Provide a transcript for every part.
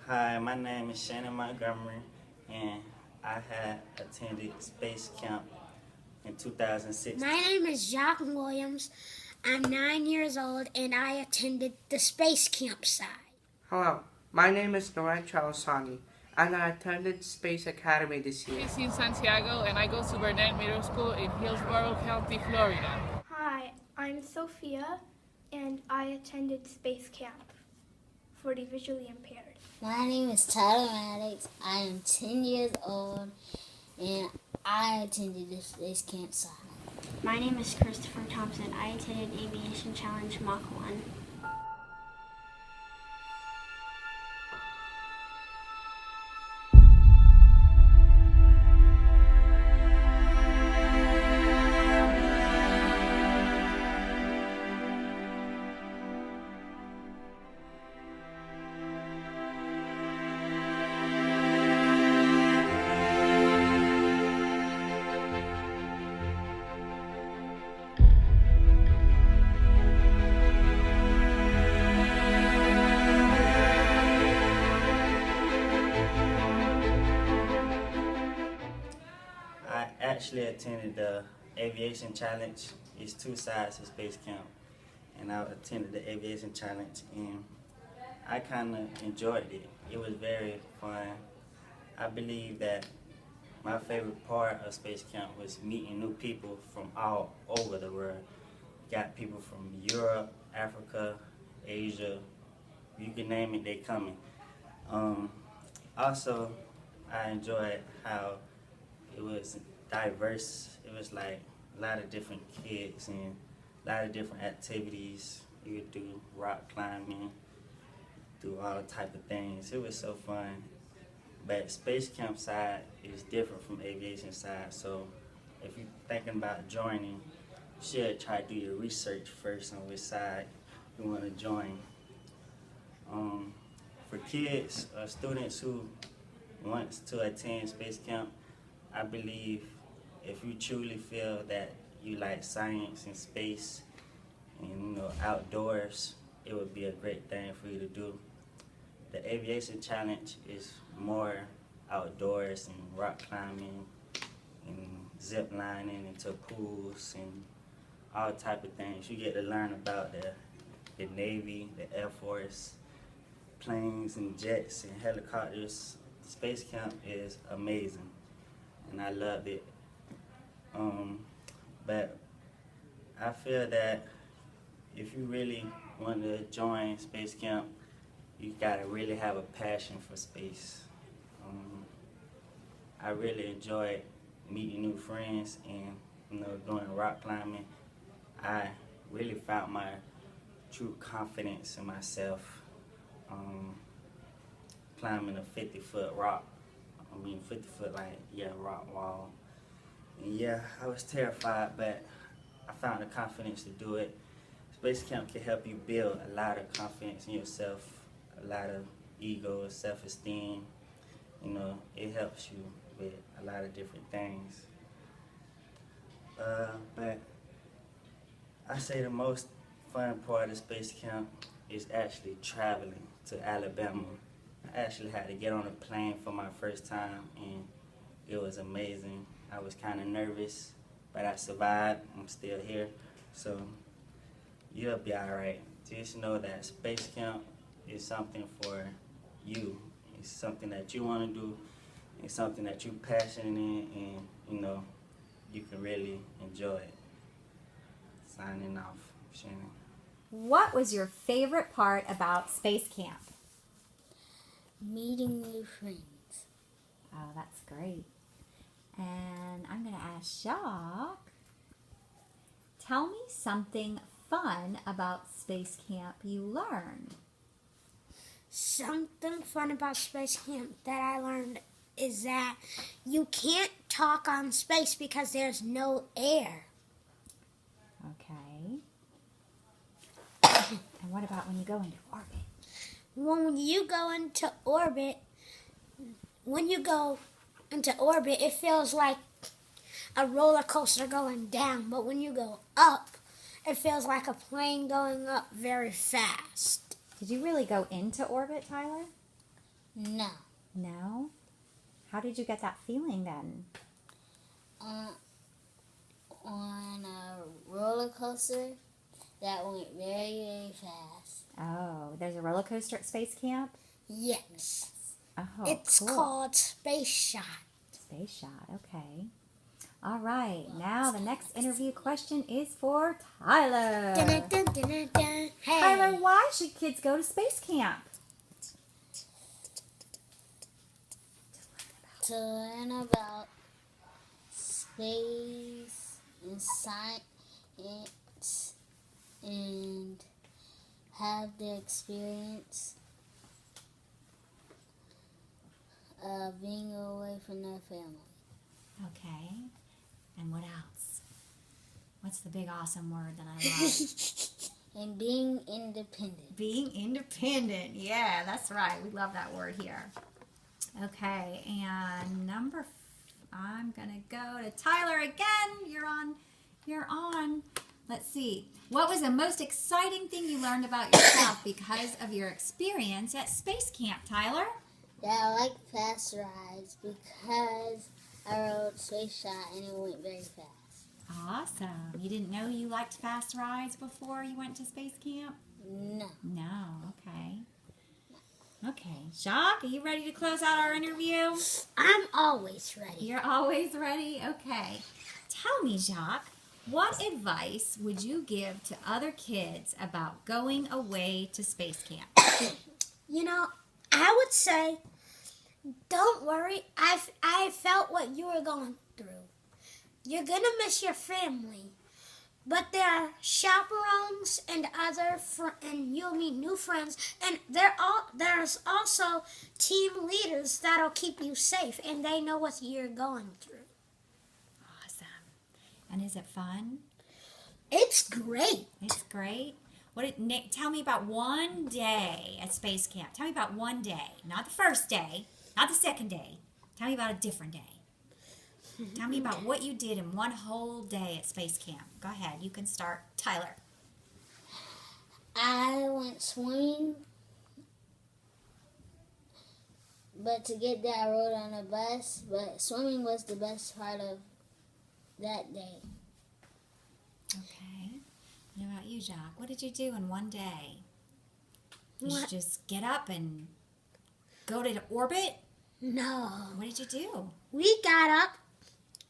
Hi, my name is Shannon Montgomery, and I had attended space camp in 2016. My name is Jock Williams. I'm 9 years old, and I attended the space campsite. Hello, my name is Noran Chalasani, and I attended Space Academy this year. I'm in Santiago, and I go to Burnett Middle School in Hillsborough County, Florida. Hi, I'm Sophia, and I attended space camp for the visually impaired. My name is Tyler Maddox. I am 10 years old, and I attended the space campsite. My name is Christopher Thompson. I attended Aviation Challenge Mach 1. I actually attended the Aviation Challenge. It's two sides to space camp, and I attended the Aviation Challenge, and I kind of enjoyed it. It was very fun. I believe that my favorite part of space camp was meeting new people from all over the world. Got people from Europe, Africa, Asia, you can name it, they coming. Also, I enjoyed how it was diverse. It was like a lot of different kids and a lot of different activities. You could do rock climbing, do all type of things. It was so fun. But space camp side is different from aviation side. So if you're thinking about joining, you should try to do your research first on which side you want to join. For kids or students who want to attend space camp, I believe if you truly feel that you like science and space and outdoors, it would be a great thing for you to do. The Aviation Challenge is more outdoors and rock climbing and zip lining into pools and all type of things. You get to learn about the Navy, the Air Force, planes and jets and helicopters. Space camp is amazing, and I loved it. But I feel that if you really want to join space camp, you gotta really have a passion for space. I really enjoyed meeting new friends and doing rock climbing. I really found my true confidence in myself. Climbing a 50-foot rock. 50-foot rock wall. And yeah, I was terrified, but I found the confidence to do it. Space camp can help you build a lot of confidence in yourself, a lot of ego, self-esteem. It helps you with a lot of different things. But I say the most fun part of space camp is actually traveling to Alabama. I actually had to get on a plane for my first time, and it was amazing. I was kind of nervous, but I survived. I'm still here, so you'll be all right. Just know that space camp is something for you. It's something that you want to do. It's something that you're passionate in, and you can really enjoy it. Signing off, Shannon. What was your favorite part about space camp? Meeting new friends. Oh, that's great. And I'm going to ask Jacques, tell me something fun about space camp you learned. Something fun about space camp that I learned is that you can't talk on space because there's no air. Okay. And what about when you go into orbit? When you go into orbit, it feels like a roller coaster going down, but when you go up, it feels like a plane going up very fast. Did you really go into orbit, Tyler? No. No? How did you get that feeling then? On a roller coaster that went very, very fast. Oh, there's a roller coaster at Space Camp? Yes. Oh, It's cool. called Space Shot. Space Shot, okay. All right, now the next interview question is for Tyler. Dun, dun, dun, dun, dun. Hey. Tyler, why should kids go to Space Camp? To learn about space and science and have the experience of being away from their family. Okay. And what else? What's the big awesome word that I love? And being independent. Being independent. Yeah, that's right. We love that word here. Okay, and I'm going to go to Tyler again. You're on. Let's see. What was the most exciting thing you learned about yourself because of your experience at Space Camp, Tyler? Yeah, I like fast rides because I rode Space Shot and it went very fast. Awesome. You didn't know you liked fast rides before you went to Space Camp? No. No, okay. Okay, Jacques, are you ready to close out our interview? I'm always ready. You're always ready? Okay. Tell me, Jacques, what advice would you give to other kids about going away to Space Camp? You know, I would say, don't worry. I felt what you were going through. You're going to miss your family. But there are chaperones and and you'll meet new friends. And there's also team leaders that'll keep you safe. And they know what you're going through. Awesome. And is it fun? It's great. It's great. Nick, tell me about one day at Space Camp. Tell me about one day. Not the first day. Not the second day. Tell me about a different day. Tell me about what you did in one whole day at Space Camp. Go ahead. You can start. Tyler. I went swimming, but to get there I rode on a bus, but swimming was the best part of that day. Okay. What about you, Jacques? What did you do in one day? Did you What? just get up and go to orbit? No. What did you do? We got up,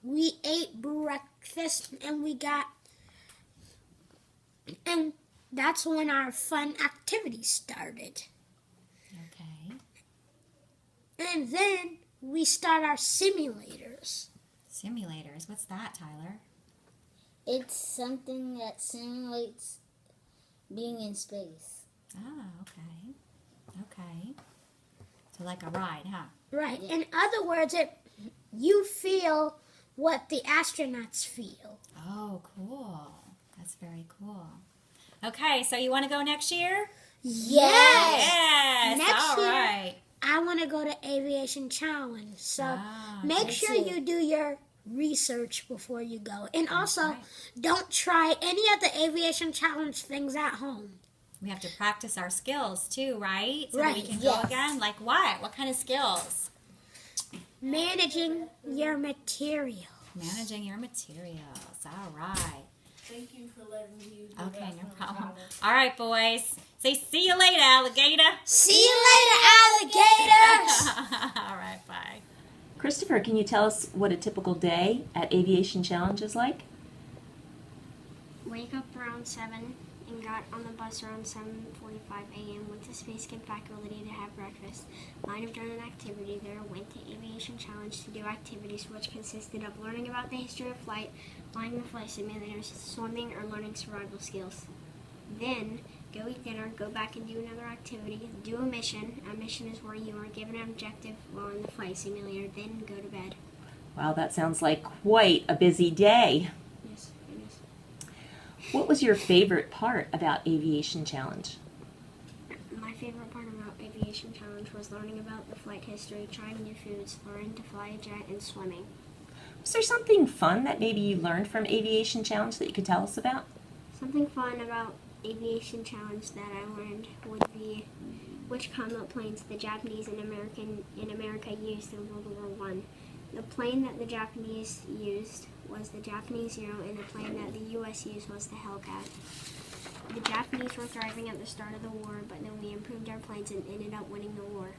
we ate breakfast, and that's when our fun activity started. Okay. And then we start our simulators. Simulators. What's that, Tyler? It's something that simulates being in space. Oh, okay. Okay. So like a ride, huh? Right. Yeah. In other words, you feel what the astronauts feel. Oh, cool. That's very cool. Okay, so you want to go next year? Yes. Yes. Next All year, right. I want to go to Aviation Challenge. So Ah, make okay. sure you do your research before you go. And also, right. don't try any of the Aviation Challenge things at home. We have to practice our skills too, right? So Right, that we can yes. go again. Like what? What kind of skills? Managing your material. Managing your materials. All right. Thank you for letting me do Okay, that no for problem. Tyler. All right, boys. Say see you later, alligator. See you later, alligators! All right, bye. Christopher, can you tell us what a typical day at Aviation Challenge is like? Wake up around 7 and got on the bus around 7:45 a.m. Went to Space Camp faculty to have breakfast. Might have done an activity there. Went to Aviation Challenge to do activities which consisted of learning about the history of flight, flying the flight simulators, swimming, or learning survival skills. Then go eat dinner, go back and do another activity, do a mission. A mission is where you are given an objective while in the flight simulator, then go to bed. Wow, that sounds like quite a busy day. Yes, it is. What was your favorite part about Aviation Challenge? My favorite part about Aviation Challenge was learning about the flight history, trying new foods, learning to fly a jet, and swimming. Was there something fun that maybe you learned from Aviation Challenge that you could tell us about? Something fun about Aviation Challenge that I learned would be which combat planes the Japanese and America used in World War I. The plane that the Japanese used was the Japanese Zero, and the plane that the U.S. used was the Hellcat. The Japanese were thriving at the start of the war, but then we improved our planes and ended up winning the war.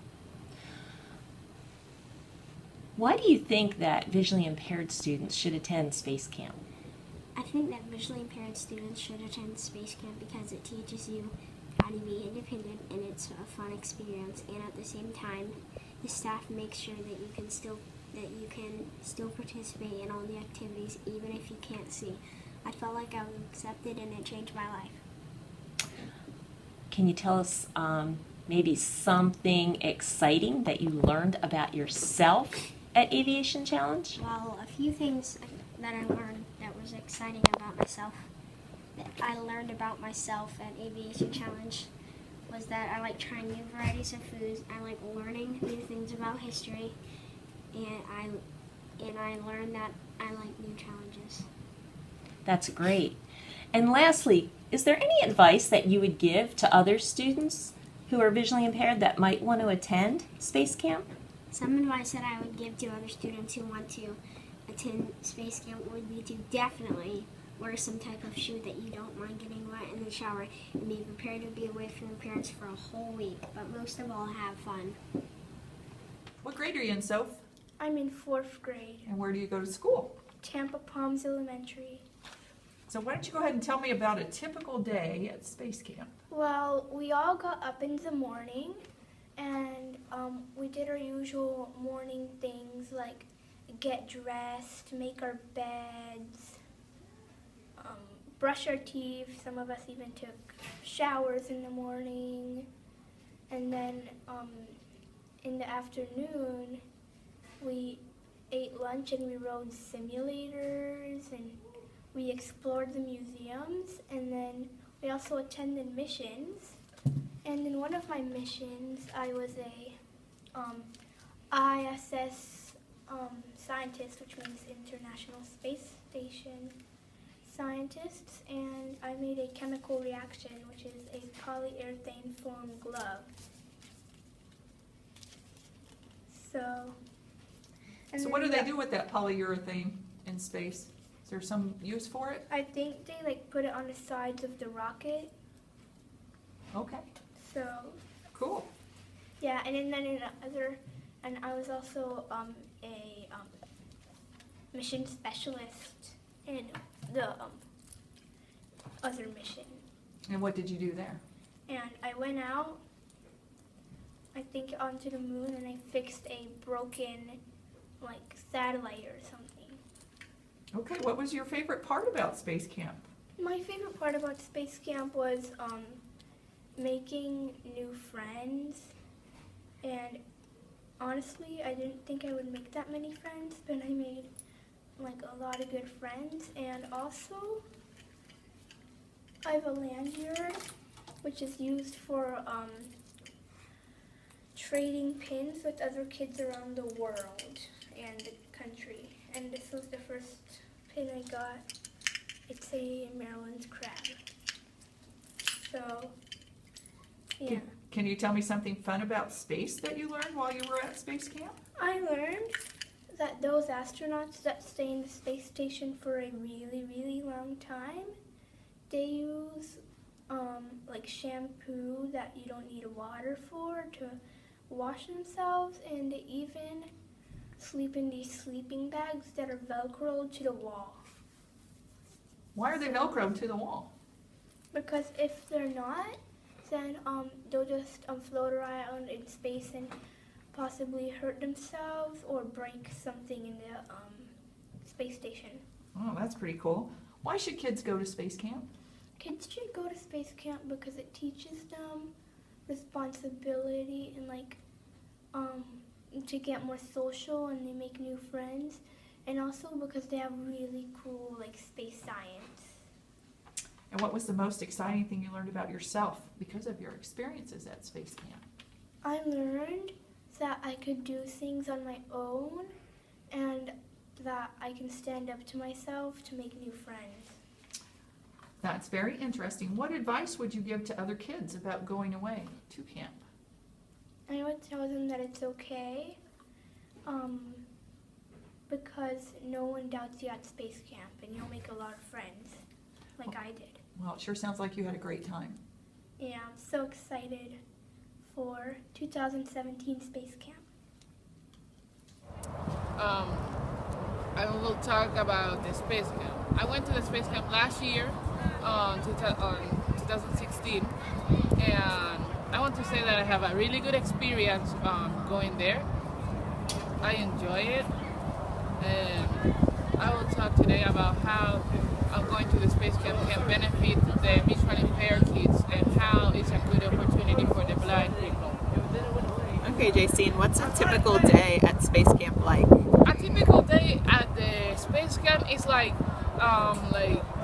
Why do you think that visually impaired students should attend space camp? I think that visually impaired students should attend space camp because it teaches you how to be independent, and it's a fun experience. And at the same time, the staff makes sure that you can still participate in all the activities, even if you can't see. I felt like I was accepted, and it changed my life. Can you tell us maybe something exciting that you learned about yourself at Aviation Challenge? Well, a few things that I learned that was exciting about myself, that I learned about myself at Aviation Challenge, was that I like trying new varieties of foods. I like learning new things about history, and I learned that I like new challenges. That's great. And lastly, is there any advice that you would give to other students who are visually impaired that might want to attend space camp? Some advice that I would give to other students who want to attend space camp would be to definitely wear some type of shoe that you don't mind getting wet in the shower, and be prepared to be away from your parents for a whole week, but most of all, have fun. What grade are you in, Soph? I'm in 4th grade. And where do you go to school? Tampa Palms Elementary. So why don't you go ahead and tell me about a typical day at space camp? Well, we all got up in the morning, and we did our usual morning things like get dressed, make our beds, brush our teeth. Some of us even took showers in the morning. And then in the afternoon, we ate lunch and we rode simulators and we explored the museums, and then we also attended missions. And in one of my missions, I was a ISS scientist, which means International Space Station scientist, and I made a chemical reaction, which is a polyurethane foam glove. So what do they do with that polyurethane in space? Is there some use for it? I think they put it on the sides of the rocket. Okay. So cool. Yeah, and then and I was also a mission specialist in the other mission. And what did you do there? And I went out, I think, onto the moon, and I fixed a broken satellite or something. Okay, what was your favorite part about space camp? My favorite part about space camp was making new friends, and honestly, I didn't think I would make that many friends, but I made a lot of good friends. And also, I have a lanyard, which is used for trading pins with other kids around the world and the country. And this was the first pin I got. It's a Maryland's crab. So, yeah. Can you tell me something fun about space that you learned while you were at space camp? I learned that those astronauts that stay in the space station for a really, really long time, they use shampoo that you don't need water for to wash themselves, and they even sleep in these sleeping bags that are Velcroed to the wall. Why are they Velcroed to the wall? Because if they're not, then they'll just float around in space and possibly hurt themselves or break something in the space station. Oh, that's pretty cool. Why should kids go to space camp? Kids should go to space camp because it teaches them responsibility and to get more social, and they make new friends, and also because they have really cool space science. And what was the most exciting thing you learned about yourself because of your experiences at space camp? I learned that I could do things on my own and that I can stand up to myself to make new friends. That's very interesting. What advice would you give to other kids about going away to camp? I would tell them that it's okay, because no one doubts you at space camp, and you'll make a lot of friends, like I did. Well, it sure sounds like you had a great time. Yeah, I'm so excited for 2017 space camp. I will talk about the space camp. I went to the space camp last year, on 2016, and I want to say that I have a really good experience going there. I enjoy it, and I will talk today about how going to the space camp can benefit the visually impaired kids and how it's a good opportunity for the blind people. Okay, Jacine, what's a typical day at space camp like? A typical day at the space camp is like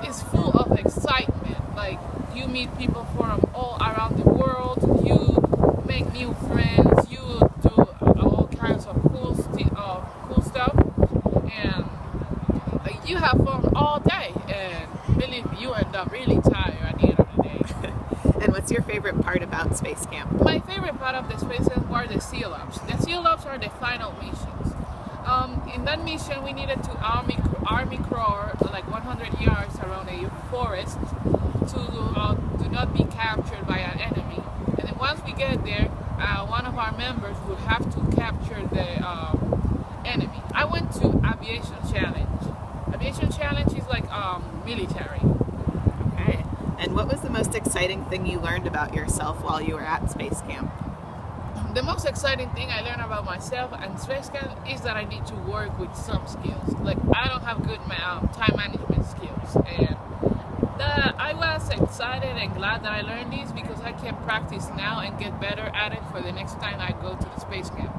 it's full of excitement. Like, you meet people from all around the world, you make new friends, you do all kinds of cool stuff, and like, you have fun all day, and believe me, you end up really tired at the end of the day. And what's your favorite part about space camp? My favorite part of the space camp are the SEAL-Ups. The SEAL-Ups are the final missions. In that mission, we needed to army crawl like 100 yards around a forest to not be captured by an enemy. And then once we get there, one of our members would have to capture the enemy. I went to Aviation Challenge. Aviation Challenge is like military. Okay. And what was the most exciting thing you learned about yourself while you were at space camp? The most exciting thing I learned about myself and space camp is that I need to work with some skills. Like, I don't have good time management skills, and I was excited and glad that I learned these because I can practice now and get better at it for the next time I go to the space camp.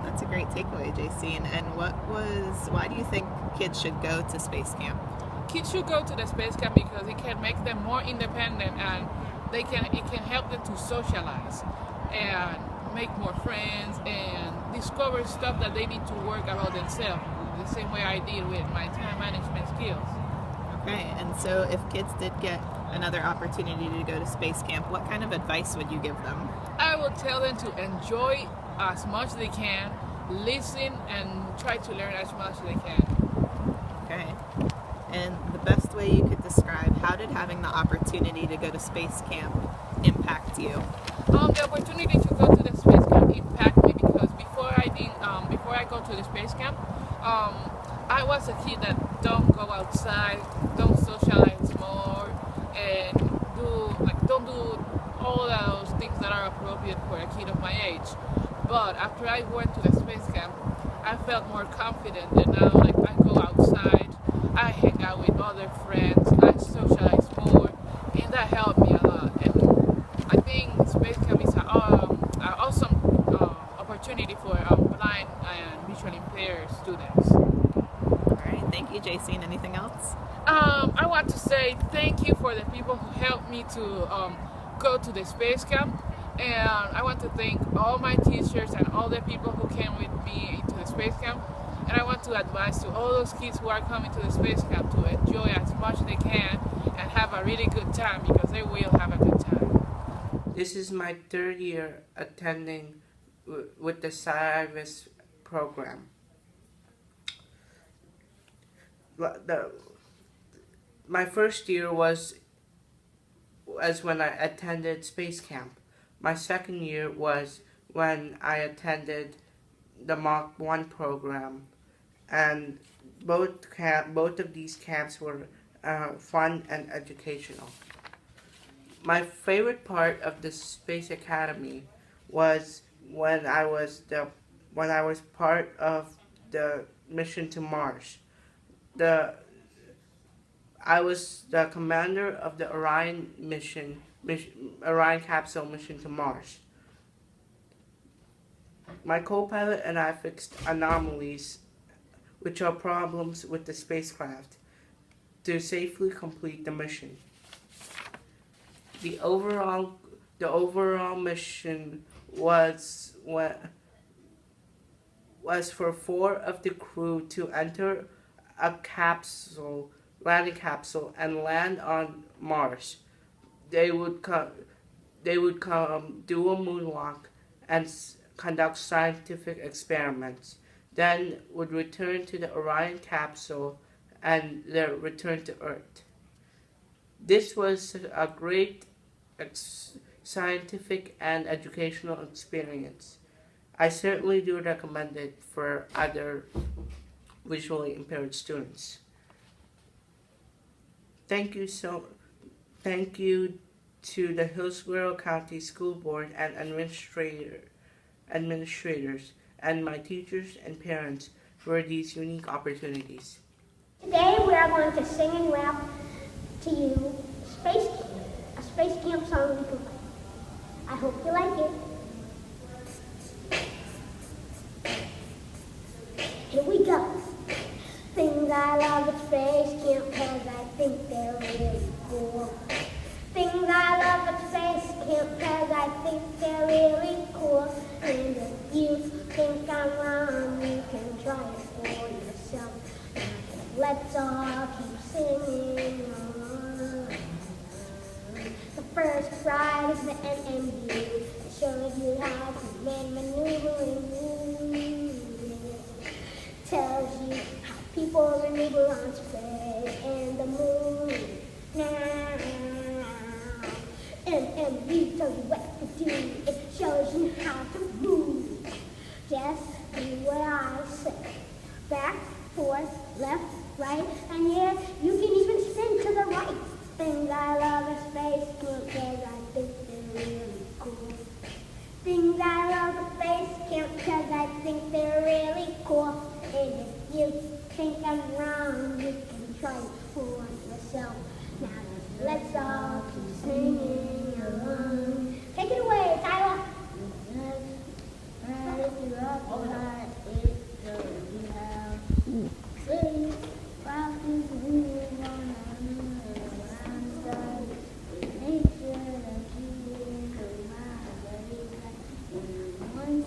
That's a great takeaway, Jacine. And why do you think kids should go to space camp? Kids should go to the space camp because it can make them more independent, and it can help them to socialize and make more friends and discover stuff that they need to work about themselves, the same way I did with my time management skills. Okay, and so if kids did get another opportunity to go to space camp, what kind of advice would you give them? I would tell them to enjoy as much as they can, listen, and try to learn as much as they can. Okay. And the best way you could describe, how did having the opportunity to go to space camp impact you? The opportunity to go to the space camp impacted me because before I go to the space camp, I was a kid that don't go outside, don't socialize more, and don't do all those things that are appropriate for a kid of my age. But after I went to the space camp, I felt more confident, and now I go outside, I hang out with other friends, I socialize more, and that helped me a lot. And I think space camp is an awesome opportunity for blind and visually impaired students. All right, thank you, Jacine. Anything else? I want to say thank you for the people who helped me to go to the space camp, and I want to thank all my teachers and all the people who came with me into the space camp. And I want to advise to all those kids who are coming to the space camp to enjoy as much as they can and have a really good time, because they will have a good time. This is my third year attending with the service program. My first year was when I attended space camp. My second year was when I attended the Mach 1 program, and both of these camps were fun and educational. My favorite part of the Space Academy was when I was part of the mission to Mars. I was the commander of the Orion capsule mission to Mars. My co-pilot and I fixed anomalies, which are problems with the spacecraft, to safely complete the mission. The overall mission was for 4 of the crew to enter a landing capsule and land on Mars. They would do a moonwalk and conduct scientific experiments, then would return to the Orion capsule and then return to Earth. This was a great scientific and educational experience. I certainly do recommend it for other visually impaired students. Thank you to the Hillsborough County School Board and administrators and my teachers and parents for these unique opportunities. Today we are going to sing and rap to you a Space Camp song we can play. I hope you like it. Here we go. Things I love at Space Camp cause I think they're really cool. Things I love at Space Camp cause I think they're really cool. And if you think I'm wrong, you can try it for yourself. Let's all keep singing on. The first ride is the NMU. It shows you how to man maneuvering. Tells you how people maneuver on space and the moon. Now, NMU tells you what to do. It shows you how to move. Just do what I say. Back, forth, left, right, and yes, you can even spin to the right. Things I love in space camp cause I think they're really cool. Things I love in space camp cause I think they're really cool. And if you think I'm wrong, you can try it for yourself. Now let's all keep singing along. Take it away, Tyler. Once